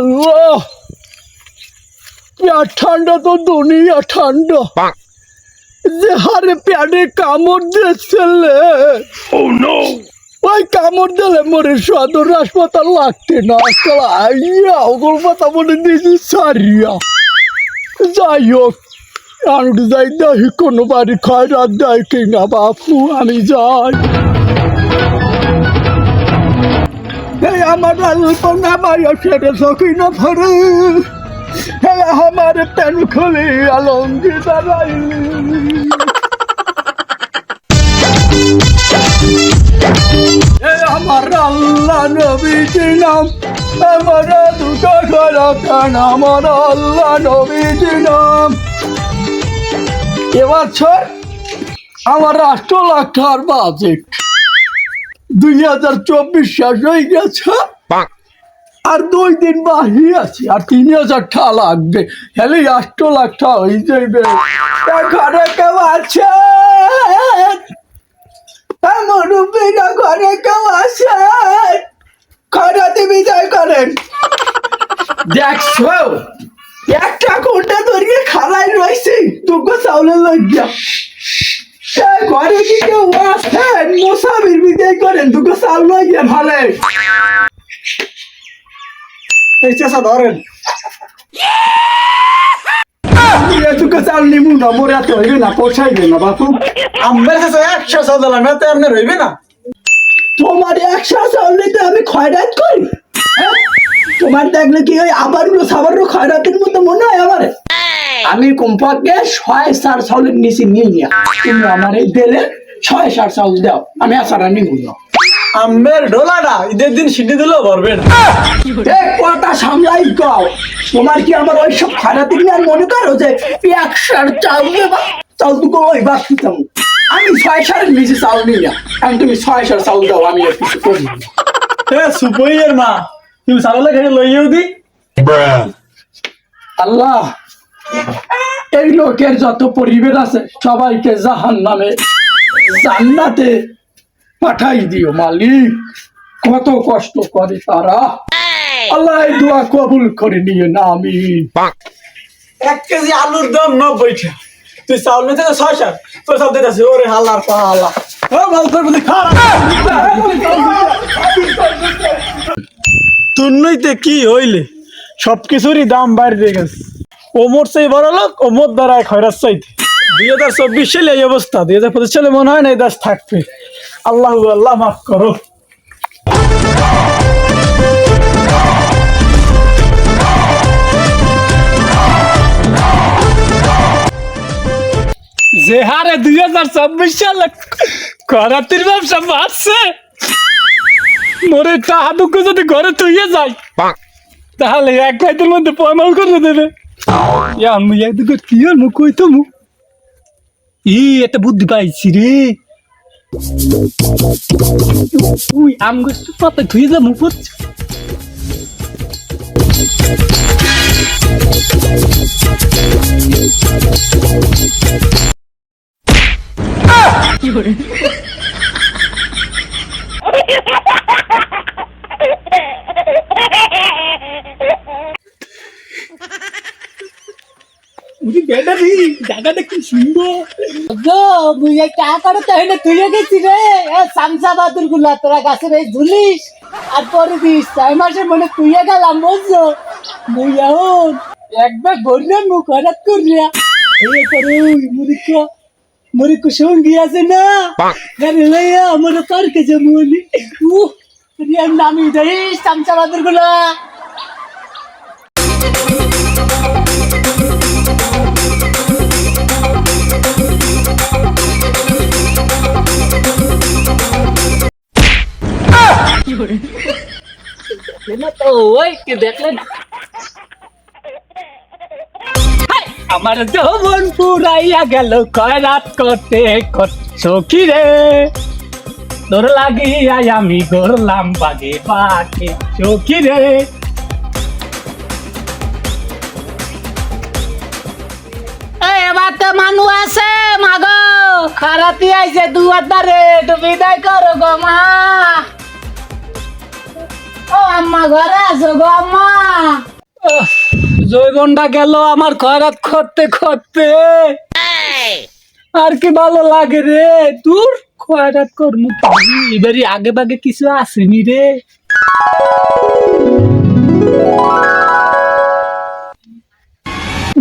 আল্লাহ, পেট ঠান্ডা তো দুনিয়া ঠান্ডা, যে হারে পেটে কামড় দিয়েছিলে। ওই কামড় দিলে মরে সদর হাসপাতাল লাগতে না, আজকাল আইয়া ওগুলো কথা বলে দিয়েছি সারিয়া। যাই হোক, আমি যাই দেখি কোনো বাড়ি খয়রাত দেয় কিনা বাপু, আমি যাই। এই আমার আলপনা মায়া ছেড়েছ কিনা ধরে, আমার প্যান খুলে আলঙ্গি দাঁড়াইলি। আমার আল্লাহ নবীজি নাম, আমার দুটো খান, আমার আল্লাহ নবীজি নাম। এবছর আমার 8 লাখ টাকার বাজেট, 2024 শেষ হয়ে গেছে, আর 2 দিন বাকি আছে, আর 3000 টাকা লাগবে, হলে 8 লাখ টাকা হয়ে যাবে। ঘরে কেউ আছে? মুরব্বীরা ঘরে কেউ আছে? খরাতে বিদায় করেন। দেখছো একটা ঘন্টা ধরিয়ে খালাই রয়েছে তোকে চাউলের লজ্জা। ঘরে কি কেউ আছেন? মোসাবির বিদায় করেন, তোকে চাউল লজ্জা ভালে। এই চেষ্টা ধরেন, তোকে চাউল নিমু না, মোর এত হইবে না, পোষাইবে না বাপু। আমার কাছে 100 চাউল দিলাম, এতে আপনার হইবে না? তোমার 100 চাউল নিতে আমি খয়রাত করি? তোমার দেখলে কি ওই আবারগুলো সাবারগুলো খয়রাতের মতো মনে হয় আমার? আমি কমপক্ষে 6-7 চাউলের নিচে নিয়ে নিয়া, তুমি আমার এই দিলে 6-7 চাউল দাও, আমি আসারা নিব না। আমের ডোলাটা ঈদের দিন সিটি দিলেও ভরবে না। কথা সামলাই কও, তোমার কি আমার ওই সব খয়রাতের নিয়ে মনে করো যে 100 চাউল দেবা? চাউল তো ওই বাকি চাউল, আমি 6-7 নিচে চাউল নিই না, কারণ তুমি 6-7 চাউল দাও, আমি আর কিছু করি না। সুপইয়ের মা, তুমি চাউলে খেয়ে লইয়েও দি। আল্লাহ, এই লোকের যত পরিবার আছে সবাইকে জাহান্নামে জান্নাতে পাঠাই দিও মালিক। কত কষ্ট করে তারা, আল্লাহ এই দোয়া কবুল করে নিয়ে না। আমিন। 1 কেজি আলুর দাম 90 টাকা, তুই চাউল নিতে 6-7, তোর চাউল দিতেছে। ওরে হাল্লার পালা, ভালো করে খারাপ। তুন্নইতে কি হইলে সবকিছুরই দাম বাড়িয়ে গেছে। ওমর চাই বড় লোক, ওমর দ্বারা খয়রাত চাইতে। 2024 সালে এই অবস্থা, 2025 সালে মনে হয় না এই দেশ থাকবে। আল্লাহ আল্লাহ মাফ করো। যে হারে 2024 সালে খরাতির ব্যবসা বাড়ছে, মোরে টাহাদুকু যদি ঘরে তুইয়ে যায় তাহলে 1 রাতের মধ্যে পয়মাল করে দেবে। আমি একদিকে কি আর মুখ হইতো মুখ এটা বুদ্ধি পাইছি রে। তুই আমগো পাতা ধুয়ে যা মুখ হচ্ছে। কি করে জায়গাটা কি সুন্দর। মুই টাকা তাই না তুই গেছি রে, শামসাবাদুর গুলা তোরা গাছের এই ঝুলিস আর পরে দিস। 6 মাসের মনে তুইয়ে গেলাম বুঝছো। মুই এখন একবার বললাম মুখ হঠাৎ করিয়া এই করে মরিক সঙ্গী আছে না, গাড়ি লইয়া আমার পার্কে যেমন নামি দিস শামসাবাদুর গুলা। আমার যৌবন পুরাইয়া গেল খয়রাত করতে সখী রে, তোর লাগিয়া আমি গড়লাম বাগে বাগে সখী রে। এবার তো মানুষ আছে মাগো, খারাপই আইছে দুয়ার দ্বারে, একটু বিদায় করো গো মা। ও আম্মা ঘরে আছো গো আম্মা? জৈবনটা গেল আমার খয়রাত করতে করতে, আর কি ভালো লাগে রে তোর খয়রাত করমু। এবারে আগে বাগে কিছু আসেনি রে।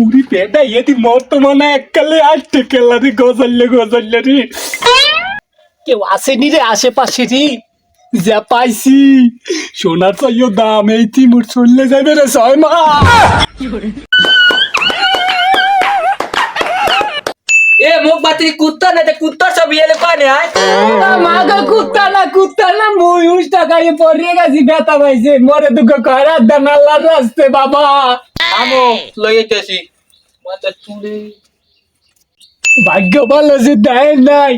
উড়ি পেটা এদি বর্তমানে এককালে আটটে কেলারি গজাল্লে রে। কেউ আসেনি রে আশেপাশে রে। যা পাইছি সোনার চাইও দাম, এই তিমুর চললে যাবে রে 6 মাস। এ মুখ বাতি কুত্তা না যে কুত্তা সব এলে পানে আয় মাগো কুত্তা না মুই উষ্টা খাইয়ে পড়িয়ে গেছি, ব্যথা পাইছে মরে দুঃখ খয়রাত দান আল্লাহর রাস্তে বাবা। আমো লইতেছি মাথা চুলে ভাগ্য ভালো যে দেয় নাই,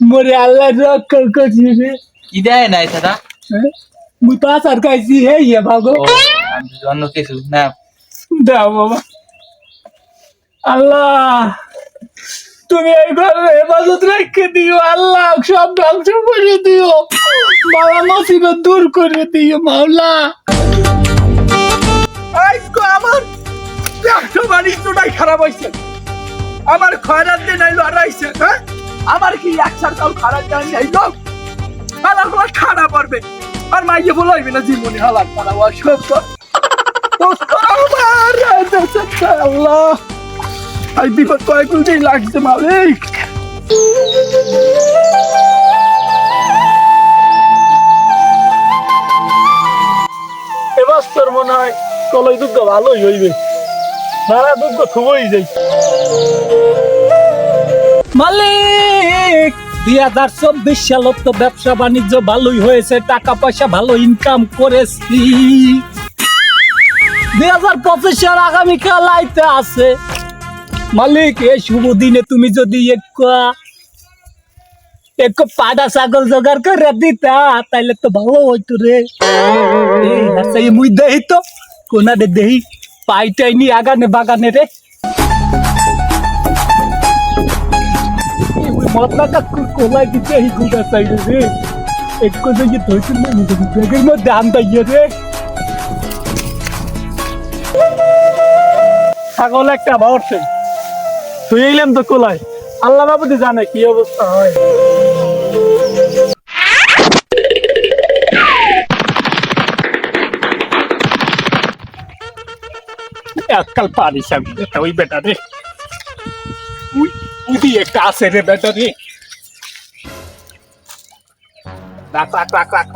মরে আল্লাহ রক্ষা করছি রে। কি দেয় নাই দাদা মুই তো আচার খাইছি হে ইয়ে ভাগো। আমি অন্য কিছু না দাও বাবা। আল্লাহ তুমি এই ঘরের হেফাজত রেখে দিও, আল্লাহ সব ধ্বংস করে দিও, বাবা মুসিবত দূর করে দিও মাওলা। আমার ব্যবসা বাণিজ্যটাই খারাপ হয়েছে, আমার খয়রাত দিন আইলো হারাইছে। হ্যাঁ, আমার কি একসার চাল খারাপ জানি আইলো, হালার হলা খারাপ পারবে আর মাইয়ে বলো হইবে না জীবনে হালার খারাপ সব তো আমার আল্লাহ আই বিপদ কয়েক দিন লাগছে মালিক। এবার তোর মনে হয় কলই দুধ ভালোই হইবে, নারা দুধ খুবই যাই। মালিক 2024 সালত তো ব্যবসা বাণিজ্য ভালোই হয়েছে, টাকা পয়সা ভালো ইনকাম করেছি। 2025 সাল আগামীকাল আইতে আছে মালিক। এই শুভ দিনে তুমি যদি এক পাড়া ছাগল জোগাড় করে দিতা তাইলে তো ভালো হইতো রে। আচ্ছা মুই দেহি তো কোনারে দেহি পাইটাইনি আগানে বাগানে রে। মতলা কাকুর কোলাই দিতে এই গুড়া চাইলে রে, একটু যে ধরছিল না ব্যাগের মধ্যে আনতাইয়ে রে। ছাগল একটা বাড়ছে, তুই এলাম তো কোলাই, আল্লাহ বাবুদি জানে কি অবস্থা হয়। আজকাল পারিস আমি ওই বেটা রে, উদি একটা আছে রে বেটা রে। রাখ রাখ রাখ রাখ।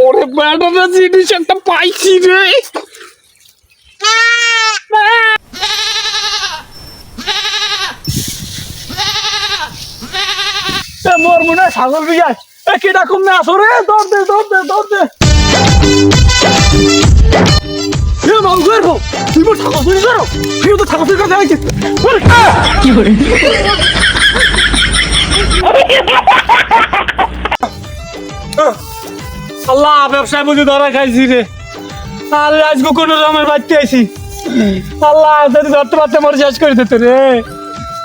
ওরে বেটা জিনিস একটা পাইছি রে। মোর মনে হয় ছাগল বিঘায় কেটা কমে আসো রে, দৌড় দে দৌড় দে দৌড় দে। তুই মোর ছাগল চুরি করো, তুই তো ছাগল চুরি করতে আইছিস। কি করে আল্লাহ ব্যবসায় বুঝি ধরা খাইছি রে। আল্লাহ আজকে কোনো রকমের বাড়তে আইছি, আল্লাহ যদি ধরতে পারতে মোর শেষ করে দিতে রে।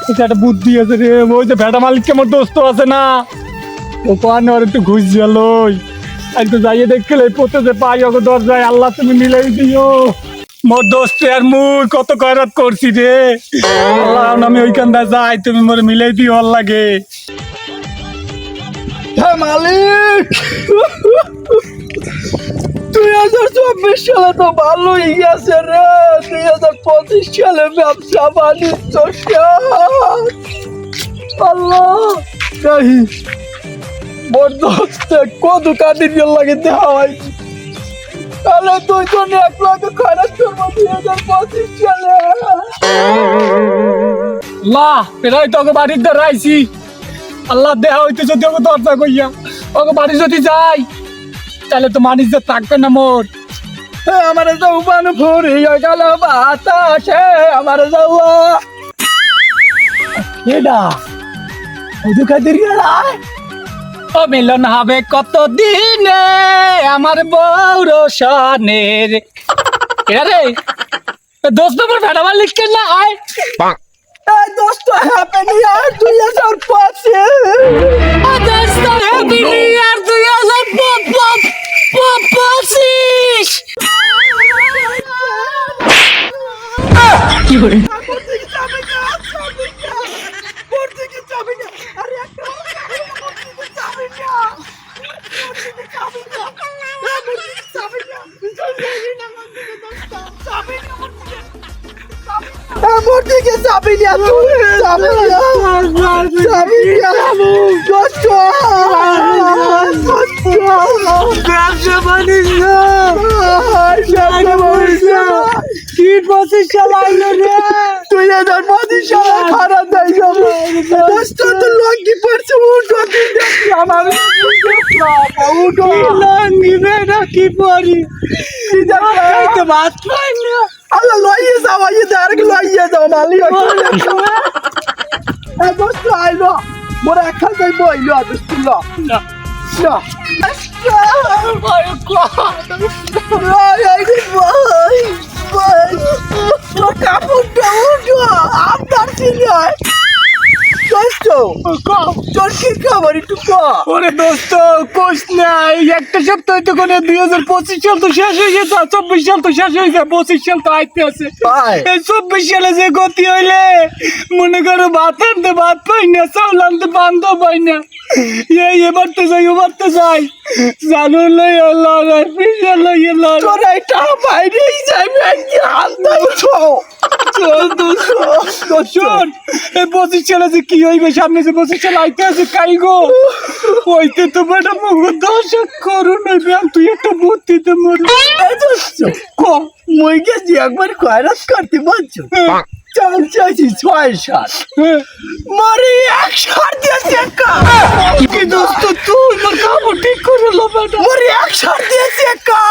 এটা একটা বুদ্ধি আছে রে, ওই যে ভেড়া মালিককে মোর দোস্ত আছে না, ও পান আর একটু ঘুষ গেল আজকে যাইয়ে দেখলে পথে যে পাই ওকে দরজায়, আল্লাহ তুমি মিলাই দিও। মোর দোস্ত আর মুই কত কয়রাত করছি রে, আল্লাহ আমি ওইখানটা যাই, তুমি মোর মিলাই দিও ভাল লাগে। হ্যাঁ মালিক, 2024 সালে তো ভালোই গেছে রে, 2025 সালে ব্যবসা বাণিজ্য আল্লাহ বড় কত কাদির লাগে দেওয়া হয়, তাহলে দুইজনে 1 লাখ খরচ করবো 2025 সালে। আল্লাহ পেরাই তোকে বাড়ির দ্বারা আইছি, আল্লাহ দেহা হইতে যদি ওকে দরজা কইয়া ওকে বাড়ি যদি যাই তাহলে তো মানিস যে থাকবে না মোর। আমার যৌবন ফুরিয়ে গেল বাতাসে, আমার যৌবন এডা ওদু খাদির গেলায় ও মিলন হবে কত দিনে আমার বউর সনের। এরা রে দোস্ত মোর ভেড়া মালিক কে না আয় এই দোস্ত হ্যাপি নিউ ইয়ার 2025 হ্যাপি নিউ ইয়ার 2025 কি করে মোর দিকে যাবি না তুই যাবি না দোস্ত ব্যবসা বাণিজ্য কি বসে চালাইলো রে 2025 সালে খারাপ দেয় যাবে দোস্ত তো লঙ্গি পড়ছে উঠো আমার উঠো লঙ্গি বেটা কি পরি এই তো বাত পাই না আল্লাহ লইয়ে যাও এই দাঁড় লইয়ে যাও মালি এই দোস্ত আইলো মোরা একা যাই বইলো দোস্ত ল না ওরে দোস্ত কোশ না এই একটা সপ্তাহ তো কোনে 2025 সাল তো শেষ হয়ে গেছে 24 সাল তো শেষ হয়ে গেছে 25 সাল তো আইতে আছে এই 24 সালে যে গতি হইলে মনে করো ভাত আনতে ভাত পাই না চাউল আনতে বান্ধ পাই না এবার তো যাই ওবার তো যাই জানো লই আল্লাহ রে পিছে লই আল্লাহ তোর এটা বাইরেই যাইবে কি হাল দাও চল তো শোন এই 25 সালে যে কি হইবে সামনে যে 25 সাল আইতে আছে কাই গো হইতে তো বড় মুখ দর্শক করুন তুই একটা বুদ্ধি তো মর মই গেছি একবার খয়রাত করতে বলছো চাল চাইছি 6-7 মরে 1 দিয়েছে একা কি দোস্ত তুই মোর কাপড় ঠিক করে লো বেটা মরে 1 দিয়েছে একা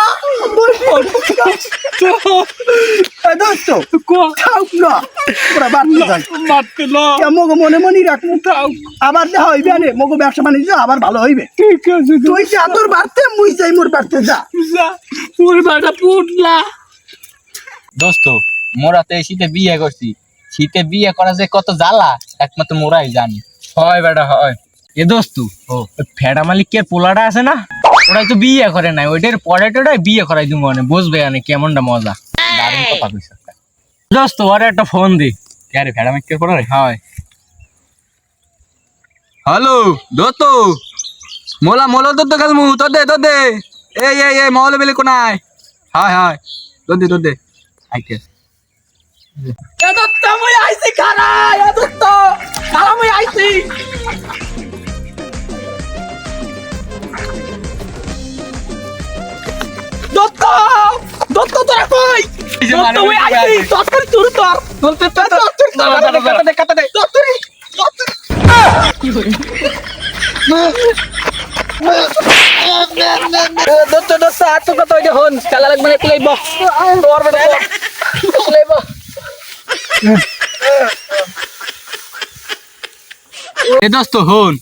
দোস্ত কো থাক না পুরা বাড়তে যাই মারতে লো মগো মনে মনে রাখবো তাও আবার দেখা হইবে আরে মগো ব্যবসা বাণিজ্য আবার ভালো হইবে ঠিক আছে তুই যা তোর বাড়তে মুই যাই মোর বাড়তে যা যা তোর বেটা পুটলা দোস্ত মোরা তো এই শীতে বিয়ে করছি শীতে বিয়ে করা যে কত জ্বালা একমাত্র মোরাই জানি হয় বেটা হয় এ দোস্ত ফেডা মালিকের পোলাটা আছে না ওরাই তো বিয়ে করে নাই ওইটার পরে টোটাই বিয়ে করাই দিব মানে বুঝবে মানে কেমনটা মজা দারুণ কথা কইছ দোস্ত ওরে একটা ফোন দি আরে ফেডা মালিকের পোলারে হয় হ্যালো দোস্ত মোলা মোলা তো কাল মু তো দে এই মহলে বেলে কোনায় হয় হয় তো দে আইকে দত্ত মই আইছি খানা দত্ত খানা মই আইছি দত্ত দত্ত তোরা কই দত্ত মই আইছি দত্ত তোর কাটা দে দত্ত কি হই দত্ত আর তো কত হইছে হন খেলা লাগবে না তুইব তোর বেটা তুইব এ দোস্ত হন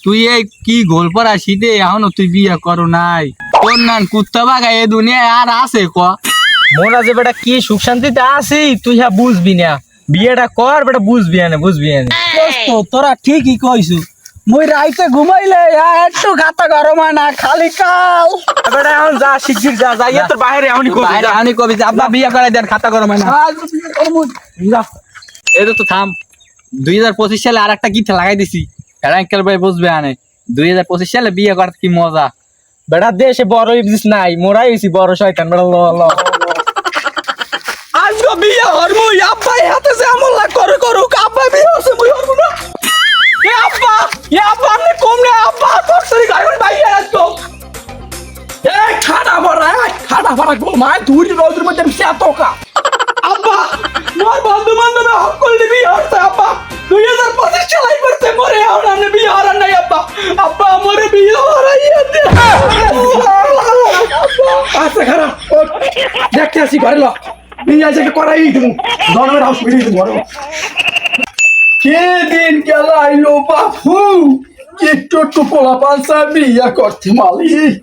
তুই এই কি গোল পড়া শীতে এখনো তুই বিয়ে করো নাই তোর নান কুত্তা বাগা এ দুনিয়ায় আর আছে ক মোরা যে বেটা কি সুখ শান্তিতে আছি তুই হ্যাঁ বুঝবি না বিয়েটা কর বেটা বুঝবি না দোস্ত তোরা ঠিকই কইছু মই রাইতে ঘুমাইলে একটু গাতা গরম হয় না খালি কাল বেটা এখন যা শিগগির যা যাইয়া তোর বাইরে এমনি কবি বাইরে এমনি কবি যে আব্বা বিয়ে করাই দেন খাতা গরম হয় না এই তো থাম 2025 সালে আর একটা গীত লাগাই দিছি ফ্যারাঙ্কেল ভাই বুঝবে আনে 2025 সালে বিয়ে করতে কি মজা বেটা দেশে বড় ইবলিস নাই মোরাই হইছি বড় শয়তান বেটা ল আজকে বিয়ে হরমু আব্বাই হাতে যে আমল করুক আব্বা বিয়ে হচ্ছে মুই হরমু না এ আব্বা আপনি কম না আব্বা তোর সরি গায়ন বাইরে আসতো এ খাড়া বড় গো মা দুই রোদের মধ্যে সেতকা আব্বা মোর বন্ধু বান্ধব হক করলি বিয়ে হচ্ছে আব্বা 2025 সালে করতে মরে আমরা বিয়ে হরার নাই আব্বা আমারে বিয়ে হরাইয়া দে আচ্ছা খারাপ দেখতে আসি ঘরে ল বিয়ে আছে করাই তুমি জন্মের হাউস বিয়ে তুমি ঘরে কে দিন গেল আইলো বাপু একটু পোলা পাঁচা বিয়া করতে মালিক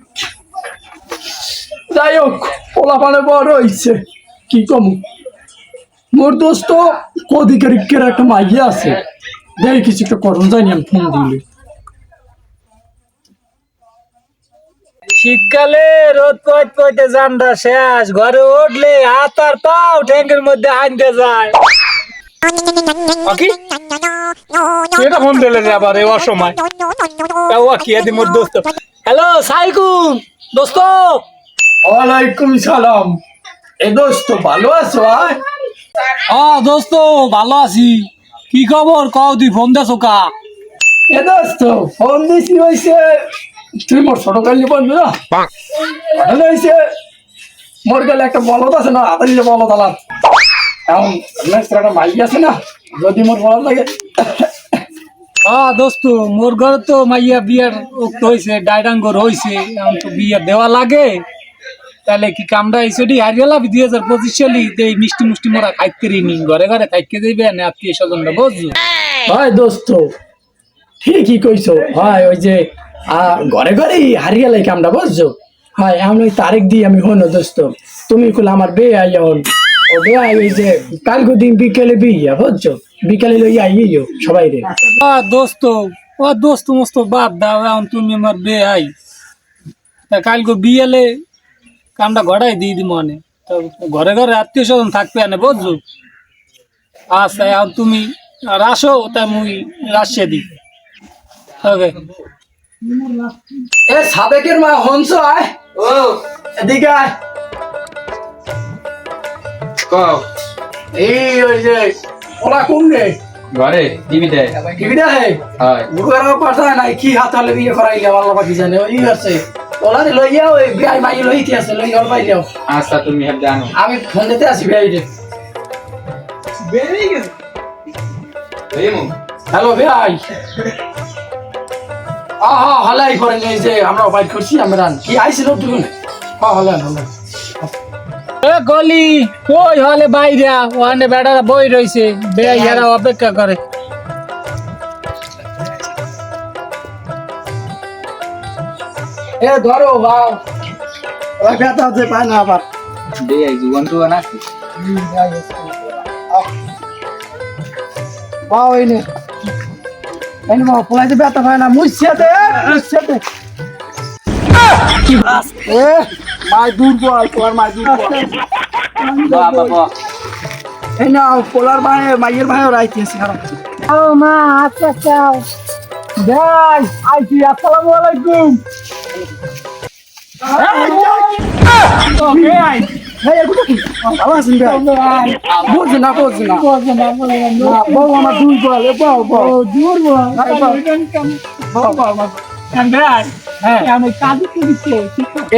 যাই হোক পোলা পানে বড় হইছে কি কম মোর দোস্ত কদিকের একটা মাইয়া আছে, দেখি কিছু একটা করণ যায়নি আমি ফোন দিলে। শীতকালে রোদ পড়তে পড়তে জানটা শেষ, ঘরে উঠলে হাত আর পাও ট্যাঙ্কের মধ্যে আনতে যায়। এটা ফোন দিলে রে আবার এই অসময়। কি আদি মোর দোস্ত। হ্যালো সাইকুম দোস্ত। ওয়ালাইকুম সালাম। এ দোস্ত ভালো আছো? দোস্ত ভালো আছি। কি খবর কও, তুই ফোন দেছো কা? এ দোস্ত ফোন দিছি হয়েছে, তুই মোর ছোট কালি বলবি না? ঘটনা হয়েছে মোর গেলে একটা বলদ আছে না, হাতে নিলে বলদ আলাম। এখন একটা মাইয়া আছে না, যদি মোর বলদ লাগে। দোস্ত মোর ঘরে তো মাইয়া বিয়ার উক্ত হয়েছে, ডাইডাঙ্গর হয়েছে, এখন তো বিয়া দেওয়া লাগে। তাহলে কি কামটা এসে হারিয়ে লাভ 2025 সালে এই মিষ্টি মুষ্টি মোরা খাইতে নি, ঘরে ঘরে খাইতে দেবে না আত্মীয় স্বজনরা, বুঝছো? হয় দোস্ত ঠিকই কইছো। হয় ওই যে ঘরে ঘরে হারিয়ে লাই কামটা, বুঝছো? হয় আমি ওই তারিখ দিই আমি হন দোস্ত, তুমি কইলে আমার বে আইয়া হন। ও বে আই ওই যে কালকে দিন বিকেলে বিয়া, বুঝছো? বিকেলে লইয়া আইও সবাই রে। দোস্ত দোস্ত মস্ত বাদ দাও, এখন তুমি আমার বে আই, তা কালকে বিয়েলে কামটা ঘটাই দিয়ে দি মনে। ঘরে ঘরে আত্মীয় স্বজন থাকবে না, বুঝছো? আচ্ছা এখন তুমি আর আসো, তাই মুই রাশিয়া দিই। ওকে এ সাবেকের মা হনস আয়, ও এদিকে আয়। এই ওই যে ওরা কোন রে? ঘরে টিভি দেয়। টিভিটা হে হয় গুগার পাঠায় নাই কি হাত হলে বিয়ে করাই গেল, আল্লাহ পাকি জানে। ওই আছে ওলা লইয়া ওই বিয়াই মাই লইতে আছে, লই গল পাইলেও। আচ্ছা তুমি হেব জানো। আমি ফোন দিতে আসি বিয়াই রে। হ্যালো বিয়াই। হলাই করেন এই যে আমরা বাইট করছি আমরা কি আইছিল তুমি? হলেন হলেন। এ গলি কই হলে বাইরে ওখানে বেড়ারা বই রইছে, বেয়ারা অপেক্ষা করে। এ ধরো বাও, ওই ব্যথা আছে পায় না আবার। দে এই জীবন তো না বাও এনে এনে বাও পোলাইতে ব্যথা পায় না, মুছিয়া দে মুছিয়া দে। এ মাই দুর্বল, তোমার মাই দুর্বল। বাবা এই না পোলার ভাই মাইয়ের ভাইও রাইতেছে। ও মা আচ্ছা চাও ভাই আইছি। আসসালামু আলাইকুম। ভালো আছেন ভাই? বুঝছি না বুঝছি না বউ আমার দুর্বল। এ বউ বউ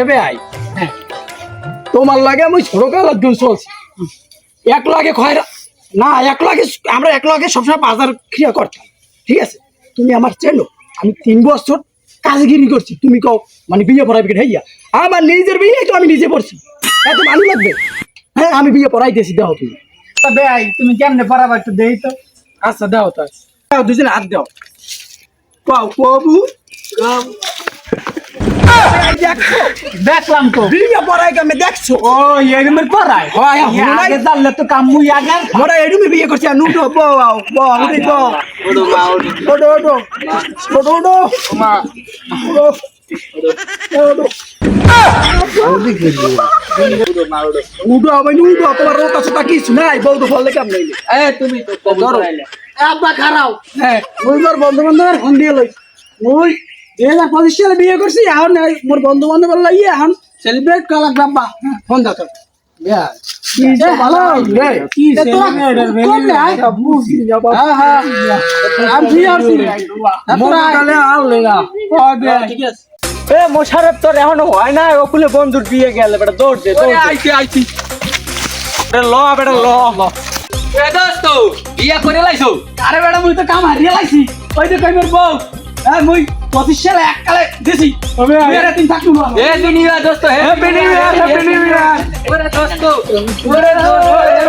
এবে আই তোমার লাগে আমি ছোট কাল একদম চলছি এক লাগে খয়রা না, এক লাগে আমরা এক লাগে সবসময় বাজার ক্রিয়া করতাম, ঠিক আছে? তুমি আমার চেনো, আমি 3 বছর কাজগিরি করছি, তুমি কও মানে বিয়ে পড়াবি হইয়া? আমার নিজের বিয়ে তো আমি নিজে পড়ছি, এত ভালো লাগবে? হ্যাঁ আমি বিয়ে পড়াইতেছি, দাও তুমি। ভাই তুমি কেমনে পারাবা একটু দেই তো। আচ্ছা দাও তো, দাও দুজনে হাত দাও। পাও বাবু দেখলাম তো বিয়ে পড়াই আমি দেখছো। ও এরমের পড়ায় হয় আগে জানলে তো কামুই আগে মোরা এডুমে বিয়ে করছি, আর নুটো বউ বউ উঠি বউ ওডো ওডো ওডো ওডো মা ওডো ওডো উডো আমি উডো তোমার রোগ আছে তা কিছু নাই, বউ তো ফল লেখাম নাই। এ তুমি তো ধরো আব্বা খারাও হ্যাঁ মুই মোর বন্ধু বান্ধবের ফোন দিয়ে লই, মুই 2025 সালে বিয়ে করছি, এখন মোর বন্ধু বান্ধবের লাগি এখন সেলিব্রেট করা লাগবে। আব্বা ফোন দাও তো ভালো রে কি মোশারফ তোর এখনো হয় না, ওকুলে বন্ধুর বিয়ে গেলে বেটা দৌড় দে দৌড় আইছি আইছি ল বেটা ল এ দোস্ত বিয়ে করে লাইছো? আরে বেটা মুই তো কাম হারিয়ে লাইছি, ওই তো কইবার বউ মুই 25 সালে এককালে দিছি, মেরে তিন থাকু এ দুনিয়া দোস্ত হে happy new year, happy new year. ওরে দোস্ত ওরে দোস্ত